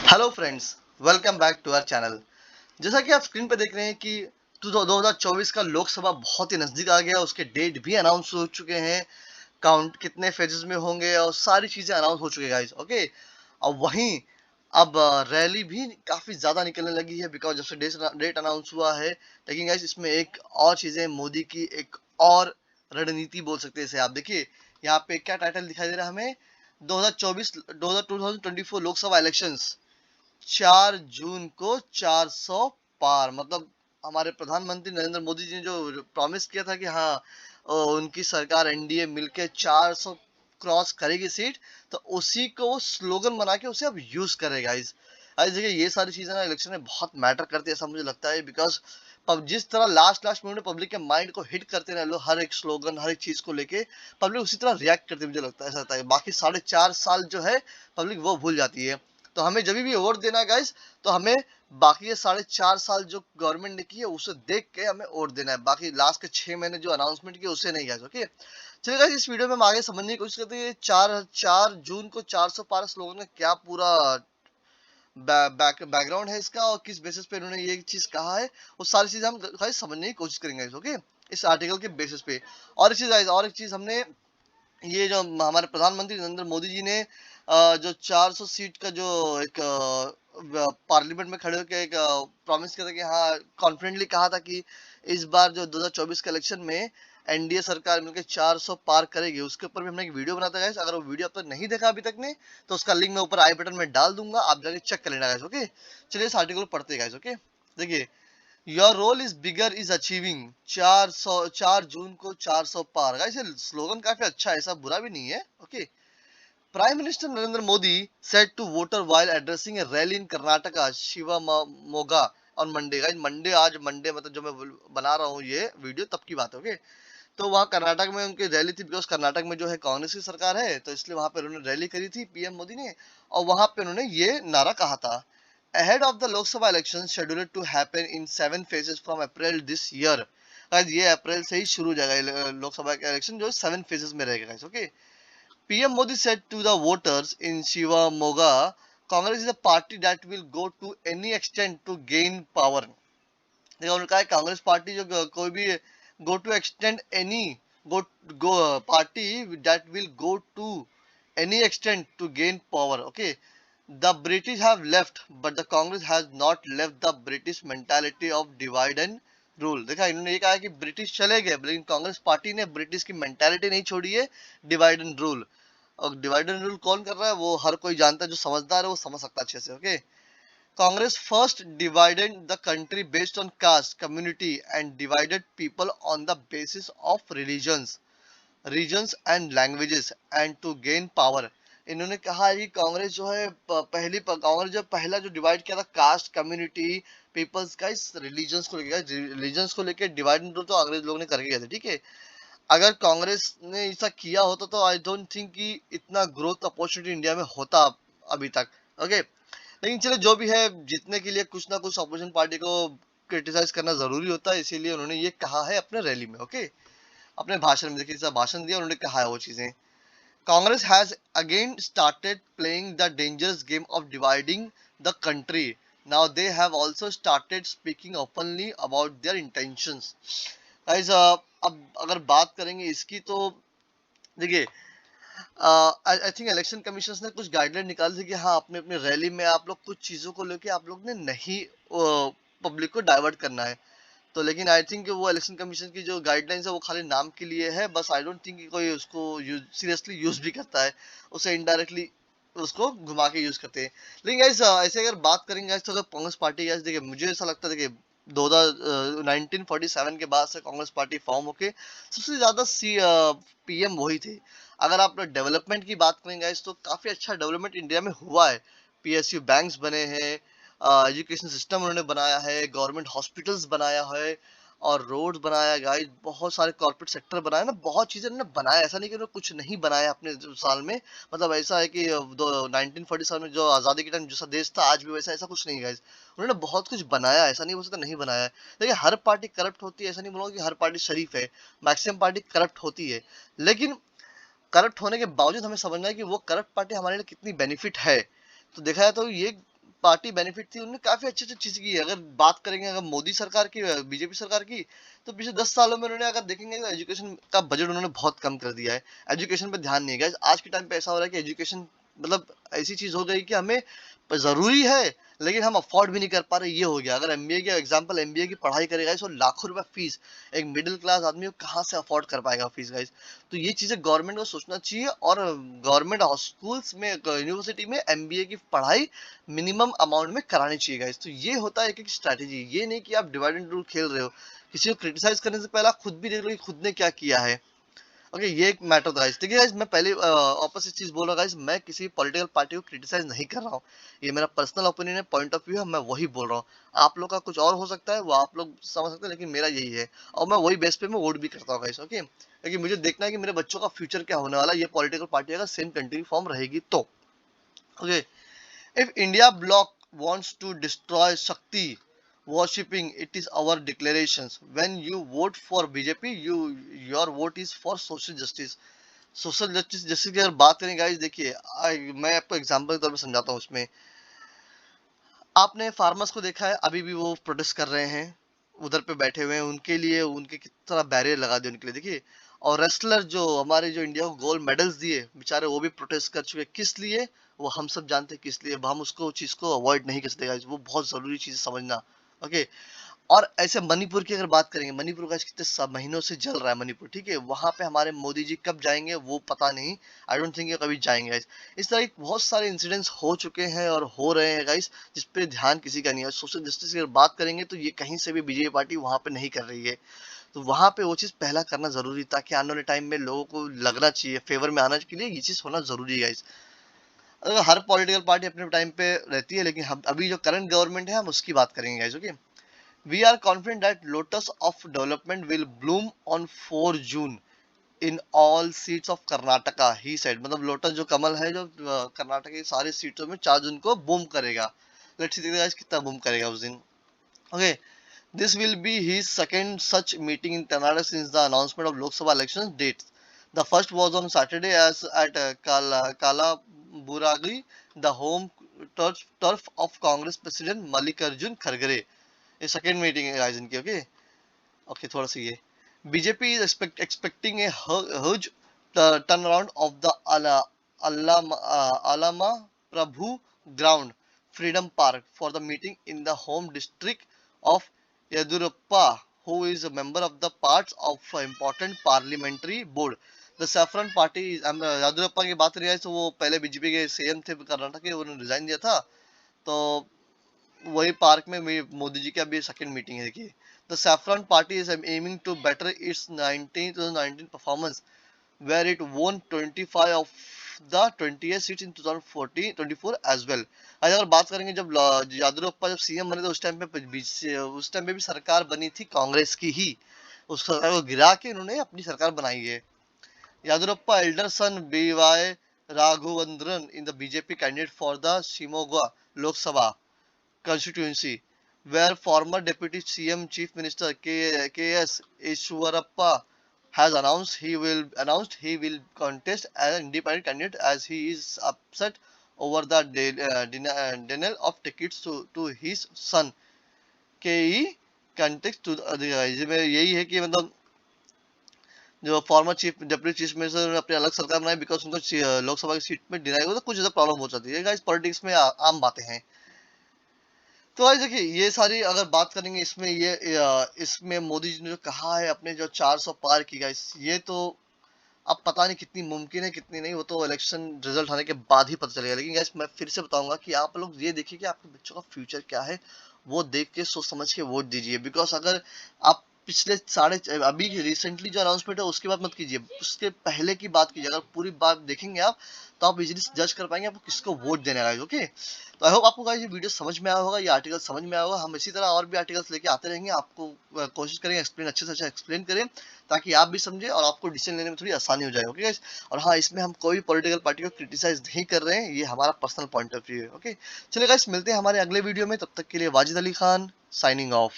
Hello friends, welcome back to our channel. जैसा कि आप स्क्रीन पे देख रहे हैं कि 2024 का लोकसभा बहुत ही नजदीक आ गया। उसके डेट भी अनाउंस हो चुके हैं, काउंट कितने फेजेस में होंगे और सारी चीजें अनाउंस हो चुकी है गाइस। ओके, और वहीं अब रैली भी काफी ज्यादा निकलने लगी है बिकॉज जब से डेट अनाउंस हुआ है। लेकिन गाइस इसमें एक और चीजें, मोदी की एक और रणनीति बोल सकते हैं इसे। आप देखिए यहाँ पे क्या टाइटल दिखाई दे रहा है हमें, 2024 2024 लोकसभा इलेक्शंस 4 जून को 400 पार। मतलब हमारे प्रधानमंत्री नरेंद्र मोदी जी ने जो प्रॉमिस किया था कि हाँ उनकी सरकार एनडीए मिलके 400 क्रॉस करेगी सीट, तो उसी को वो स्लोगन बना के उसे अब यूज करेगा। इस आज देखिए ये सारी चीजें ना इलेक्शन में बहुत मैटर करती है ऐसा मुझे लगता है बिकॉज जिस तरह लास्ट में उन्होंने पब्लिक के माइंड को हिट करते रहे लोग, हर एक स्लोगन हर एक चीज को लेके पब्लिक उसी तरह रिएक्ट करती है। मुझे लगता है ऐसा लगता है बाकी 4.5 साल जो है पब्लिक वो भूल जाती है। तो हमें जब भी वोट देना है गाइस, तो हमें बाकी ये 4.5 साल जो गवर्नमेंट ने की है उसे देख के हमें वोट देना है, बाकी लास्ट के 6 महीने जो अनाउंसमेंट किया उसे नहीं गाइस। ओके, चलिए गाइस इस वीडियो में हम आगे समझने की कोशिश करते हैं चार चार जून को 400 पार स्लोगन का क्या पूरा बैकग्राउंड है इसका और किस बेसिस पे इन्होंने ये चीज कहा है। वो सारी चीजें हम गाइस समझने की कोशिश करेंगे ओके, इस आर्टिकल के बेसिस पे। और एक चीज गाइस, और एक चीज हमने ये जो हमारे प्रधानमंत्री नरेंद्र मोदी जी ने जो 400 सीट का जो एक पार्लियामेंट में खड़े होकर एक प्रॉमिस किया था कि हाँ कॉन्फिडेंटली कहा था कि इस बार जो 2024 के इलेक्शन में एनडीए सरकार मिलकर 400 पार करेगी, उसके ऊपर भी हमने एक वीडियो बनाता है। अगर वो वीडियो अब तक नहीं देखा अभी तक ने तो उसका लिंक मैं ऊपर आई बटन में डाल दूंगा, आप जाके चेक कर लेना गाइस। ओके, चलिए इस आर्टिकल को पढ़ते हैं गाइस। ओके, देखिए your role is bigger is achieving 4 जून को 400 पार। गाइस ये स्लोगन काफी अच्छा है, ऐसा बुरा भी नहीं है। Okay, prime minister Narendra Modi said to voter while addressing a rally in Karnataka Shivamoga on Monday। Guys Monday, आज मंडे मतलब जो मैं बना रहा हूँ ये वीडियो तब की बात है। ओके, तो वहाँ कर्नाटक में उनकी रैली थी बिकॉज कर्नाटक में जो है कांग्रेस की सरकार है, तो इसलिए वहां पे उन्होंने रैली करी थी पीएम मोदी ने, और वहां पे उन्होंने ये नारा कहा था। ahead of the Lok Sabha elections scheduled to happen in 7 phases from April this year। Guys ये अप्रैल से ही शुरू हो जाएगा लोकसभा का इलेक्शन जो 7 phases में रहेगा guys. Okay, PM Modi said to the voters in Shivamoga, Congress is a party that will go to any extent to gain power। देखो उन्होंने कहा है कांग्रेस पार्टी जो कोई भी go to extent any go go party that will go to any extent to gain power। Okay, the British have left but the Congress has not left the British mentality of divide and rule. देखा इन्होंने ये कहा है कि British चले गए लेकिन Congress party ने ब्रिटिश की मेंटालिटी नहीं छोड़ी है, डिवाइड एंड रूल। और डिवाइड एंड रूल कौन कर रहा है वो हर कोई जानता है, जो समझदार है वो समझ सकता है अच्छे से। Okay, Congress first divided the country based on caste community and divided people on the basis of religions reasons and languages and to gain power. इन्होंने कहा है कि कांग्रेस जो है कांग्रेस जो पहला जो डिवाइड किया था कास्ट कम्युनिटी पीपल्स का इस रिलीजन्स को लेकर डिवाइड एंड रूल तो अंग्रेज लोगों ने करके गए थे। ठीक है, अगर कांग्रेस ने ऐसा किया होता तो आई डोंट थिंक कि इतना ग्रोथ अपॉर्चुनिटी इंडिया में होता अभी तक। ओके, लेकिन चलो जो भी है, जीतने के लिए कुछ ना कुछ अपोजिशन पार्टी को क्रिटिसाइज करना जरूरी होता है, इसीलिए उन्होंने ये कहा है अपने रैली में। ओके, अपने भाषण में देखिए भाषण दिया उन्होंने कहा है वो चीजें। Congress has again started playing the dangerous game of dividing the country. Now they have also started speaking openly about their intentions. Guys अब अगर बात करेंगे इसकी तो देखिए आई थिंक इलेक्शन कमीशन ने कुछ गाइडलाइन निकाली थी कि हाँ अपने अपने रैली में आप लोग कुछ चीजों को लेके आप लोग ने नहीं पब्लिक को डाइवर्ट करना है। तो लेकिन आई थिंक वो इलेक्शन कमीशन की जो गाइडलाइंस है वो खाली नाम के लिए है बस। आई डोंट थिंक कि कोई उसको सीरियसली यूज भी करता है, उसे इनडायरेक्टली उसको घुमा के यूज करते हैं। लेकिन गाइस ऐसे अगर बात करेंगे guys, तो अगर कांग्रेस पार्टी गाइस देखिए मुझे ऐसा लगता है देखिए 1947 के बाद से कांग्रेस पार्टी फॉर्म होके सबसे ज्यादा पीएम वही थे। अगर आप डेवलपमेंट की बात करेंगे गाइस तो काफी अच्छा डेवलपमेंट इंडिया में हुआ है। पीएसयू बैंक्स बने हैं, एजुकेशन सिस्टम उन्होंने बनाया है, गवर्नमेंट हॉस्पिटल्स बनाया है और रोड बनाया है गाइस, बहुत सारे कॉर्पोरेट सेक्टर बनाया ना, बहुत चीजें उन्होंने बनाया। ऐसा नहीं कि उन्होंने कुछ नहीं बनाया अपने साल में। मतलब ऐसा है कि 1947 में जो आजादी के टाइम जैसा देश था आज भी वैसा, ऐसा कुछ नहीं गाइस। उन्होंने बहुत कुछ बनाया, ऐसा नहीं हो सकता नहीं बनाया है। देखिए हर पार्टी करप्ट होती है, ऐसा नहीं बोलूंगा कि हर पार्टी शरीफ है, मैक्सिमम पार्टी करप्ट होती है। लेकिन करप्ट होने के बावजूद हमें समझना है कि वो करप्ट पार्टी हमारे लिए कितनी बेनिफिट है। तो देखा जाए तो ये पार्टी बेनिफिट थी उन्होंने काफी अच्छी अच्छी चीज की है। अगर बात करेंगे अगर मोदी सरकार की, बीजेपी सरकार की, तो पिछले 10 सालों में उन्होंने अगर देखेंगे तो एजुकेशन का बजट उन्होंने बहुत कम कर दिया है। एजुकेशन पे ध्यान नहीं है। आज के टाइम पे ऐसा हो रहा है कि एजुकेशन मतलब ऐसी चीज हो गई कि हमें जरूरी है लेकिन हम अफोर्ड भी नहीं कर पा रहे, ये हो गया। अगर एमबीए की एग्जांपल, एमबीए की पढ़ाई करेगा तो लाखों रुपए फीस, एक मिडिल क्लास आदमी को कहाँ से अफोर्ड कर पाएगा फीस गाइस। तो ये चीजें गवर्नमेंट को सोचना चाहिए और गवर्नमेंट स्कूल्स में, यूनिवर्सिटी में एमबीए की पढ़ाई मिनिमम अमाउंट में करानी चाहिए गाइस। तो ये होता है एक स्ट्रैटेजी, ये नहीं कि आप डिवाइड एंड रूल खेल रहे हो। किसी को क्रिटिसाइज करने से पहले खुद भी देख लो कि खुद ने क्या किया है। ओके, ये एक मैटर था गाइस। देखिए गाइस, मैं पहले ऑपोजिट चीज बोल रहा हूँ गाइस, मैं किसी पॉलिटिकल पार्टी को क्रिटिसाइज नहीं कर रहा हूँ। ये मेरा पर्सनल ओपिनियन है, पॉइंट ऑफ व्यू है, मैं वही बोल रहा हूँ। आप लोग का कुछ और हो सकता है, वो आप लोग समझ सकते हैं, लेकिन मेरा यही है और मैं वही बेस पे मैं वोट भी करता हूँ गाइस। ओके, क्योंकि मुझे देखना है कि मेरे बच्चों का फ्यूचर क्या होने वाला है, ये पॉलिटिकल पार्टी अगर सेम कंट्री फॉर्म रहेगी तो। Okay, if India block wants to destroy Shakti worshipping, it is our declarations. When you vote for BJP, your vote is for social justice. Social justice जैसे कि अगर बात करें guys, देखिए मैं आपको एग्जांपल के तौर पे समझाता हूँ। उसमें आपने फार्मर्स को देखा है, अभी भी वो प्रोटेस्ट कर रहे हैं, उधर पे बैठे हुए हैं, उनके लिए उनके कितना बैरियर लगा दिए उनके लिए, देखिए। और रेसलर जो हमारे जो इंडिया को गोल्ड मेडल्स दिए बेचारे, वो भी प्रोटेस्ट कर चुके हैं। किस लिए? वो हम सब जानते हैं किस लिए। हम उसको चीज को अवॉइड नहीं कर सकते गाइस, वो बहुत जरूरी चीज है समझना। ओके, और ऐसे मणिपुर की अगर बात करेंगे, मणिपुर का कितने सब महीनों से जल रहा है मणिपुर, ठीक है। वहां पे हमारे मोदी जी कब जाएंगे वो पता नहीं, आई डोंट थिंक कभी जाएंगे गाइस। इस तरह के बहुत सारे इंसिडेंट्स हो चुके हैं और हो रहे हैं गाइस, जिसपे ध्यान किसी का नहीं है। सोशल जस्टिस की अगर बात करेंगे तो ये कहीं से भी बीजेपी पार्टी वहां पे नहीं कर रही है। तो वहां पे वो चीज पहला करना जरूरी, ताकि आने वाले टाइम में लोगों को लगना चाहिए, फेवर में आने के लिए ये चीज होना जरूरी है गाइस। हर पॉलिटिकल पार्टी अपने टाइम पे रहती है, लेकिन हम अभी जो करंट गवर्नमेंट है हम उसकी बात करेंगे guys. Okay, we are confident that lotus of development will bloom on 4 June in all seats of Karnataka, he said। मतलब लोटस जो कमल है जो कर्नाटक की सारी सीटों में 4 जून को बूम करेगा। लेट्स सी गाइस कितना बूम करेगा उस दिन। Okay, this will be his second such meeting in Karnataka since the announcement of Lok Sabha election dates. The first was on Saturday as at Kalaburagi, the home turf of Congress President Mallikarjun Khargere। ये second meeting है guys इनकी। Okay okay, थोड़ा सा ये BJP is expecting a huge turnaround of the Alama Prabhu ground freedom park for the meeting in the home district of Yadurappa, who is a member of the parts of important parliamentary board। The saffron party, Yediyurappa की बात रही है तो वो पहले BJP के CM थे कर्नाटक के, उन्होंने रिजाइन दिया था। तो वही पार्क में मोदी जी की अभी सेकंड मीटिंग है। देखिए, the saffron party is aiming to better its 2019 performance where it won 25 of the 28 seats in 2024 as well. अगर बात करेंगे जब यादुरप्पा जब सीएम बने थे उस टाइम पे भी सरकार बनी थी कांग्रेस की ही। उस सरकार को गिरा के उन्होंने अपनी सरकार बनाई है। यादुरप्पा elder son B.Y. Raghavendran in the BJP candidate for the Shimoga Lok Sabha constituency, where former Deputy CM Chief Minister K.S. Ishwarappa has announced he will contest as an independent candidate as he is upset over the denial of tickets to his son K.E. context to the यही है कि मतलब जो former chief deputy chief minister ने अपनी अलग सरकार बनाई बिकॉज उनको लोकसभा की सीट में डिनाई हुआ, तो कुछ ज्यादा प्रॉब्लम हो जाती है गाइस। पॉलिटिक्स में आम बातें हैं। तो गाइस देखिए, ये सारी अगर बात करेंगे इसमें इसमें मोदी जी ने जो कहा है अपने जो 400 पार की गाइस, ये तो अब पता नहीं कितनी मुमकिन है कितनी नहीं, वो तो इलेक्शन रिजल्ट आने के बाद ही पता चलेगा। लेकिन गाइस मैं फिर से बताऊंगा कि आप लोग ये देखिए कि आपके बच्चों का फ्यूचर क्या है, वो देख के सोच समझ के वोट दीजिए। बिकॉज अगर आप पिछले अभी रिसेंटली जो अनाउंसमेंट है उसकी बात मत कीजिए, उसके पहले की बात कीजिए। अगर पूरी बात देखेंगे आप तो आप इजीली जज कर पाएंगे आपको किसको वोट देना है। ओके, तो आई होप आपको गाइस ये वीडियो समझ में आया होगा, ये आर्टिकल समझ में आया होगा। हम इसी तरह और भी आर्टिकल्स लेके आते रहेंगे, आपको कोशिश करेंगे एक्सप्लेन अच्छे से अच्छा एक्सप्लेन करें, ताकि आप भी समझे और आपको डिसीजन लेने में थोड़ी आसानी हो जाए। ओके गाइस, और हाँ, इसमें हम कोई पॉलिटिकल पार्टी को क्रिटिसाइज नहीं कर रहे हैं, ये हमारा पर्सनल पॉइंट ऑफ व्यू है। ओके, चलिए गाइस, मिलते हैं हमारे अगले वीडियो में, तब तक के लिए वाजिद अली खान साइनिंग ऑफ।